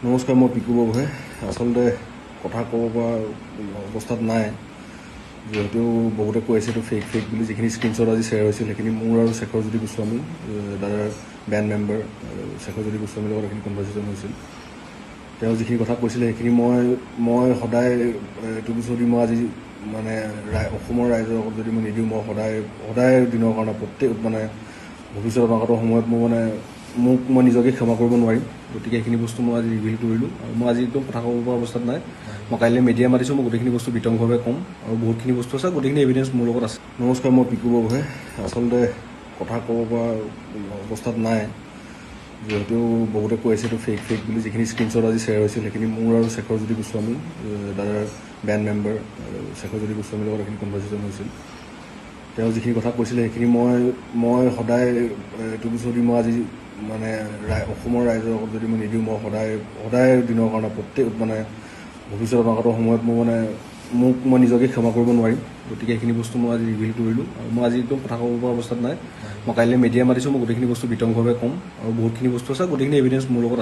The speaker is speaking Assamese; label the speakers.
Speaker 1: নমস্কাৰ, মই পিকু বৰগোহাঁই। আচলতে কথা ক'ব পৰা অৱস্থাত নাই, যিহেতু বহুতে কৈ আছে এইটো ফেক বুলি। যিখিনি স্ক্ৰীণশ্বট আজি শ্বেয়াৰ হৈছিল সেইখিনি মোৰ আৰু শেখৰজ্যোতি গোস্বামী, দাদাৰ বেণ্ড মেম্বাৰ শেখৰজ্যোতি গোস্বামীৰ লগত এইখিনি কনভাৰ্চেশ্যন হৈছিল। তেওঁ যিখিনি কথা কৈছিলে সেইখিনি মই সদায় এইটো যদি মই আজি মানে অসমৰ ৰাইজৰ আগত যদি মই নিদিওঁ, মই সদায় দিনৰ কাৰণে প্ৰত্যেক ভৱিষ্যত অনাগত সময়ত মই নিজকে ক্ষমা কৰিব নোৱাৰিম। গতিকে সেইখিনি বস্তু মই আজি ৰিভিল কৰিলোঁ। আৰু মই আজি একদম কথা ক'ব পৰা অৱস্থাত নাই। মই কাইলৈ মিডিয়া মাতিছোঁ, মই গোটেইখিনি বস্তু বিতংভাৱে ক'ম। আৰু বহুতখিনি বস্তু আছে, গোটেইখিনি এভিডেঞ্চ মোৰ লগত আছে। নমস্কাৰ, মই পিকু বৰগোহাঁই। আচলতে কথা ক'ব পৰা অৱস্থাত নাই, যিহেতু বহুতে কৈ আছে এইটো ফেক বুলি। যিখিনি স্ক্ৰীণশ্বট আজি শ্বেয়াৰ হৈছিল সেইখিনি মোৰ আৰু শেখৰজ্যোতি গোস্বামী, দাদাৰ বেণ্ড মেম্বাৰ শেখৰজ্যোতি গোস্বামীৰ লগত এইখিনি কনভাৰ্চেশ্যন হৈছিল। তেওঁ যিখিনি কথা কৈছিলে সেইখিনি মই সদায় এইটো যদি মই আজি অসমৰ ৰাইজৰ আগত যদি মই নিদিওঁ, মই সদায় দিনৰ কাৰণে প্ৰত্যেক ভৱিষ্যত অনাগত সময়ত মই নিজকে ক্ষমা কৰিব নোৱাৰিম। গতিকে সেইখিনি বস্তু মই আজি ৰিভিল কৰিলোঁ। আৰু মই আজি একদম কথা ক'ব পৰা অৱস্থাত নাই। মই কাইলৈ মিডিয়া মাতিছোঁ, মই গোটেইখিনি বস্তু বিতংভাৱে ক'ম। আৰু বহুতখিনি বস্তু আছে, গোটেইখিনি এভিডেঞ্চ মোৰ লগত আছে।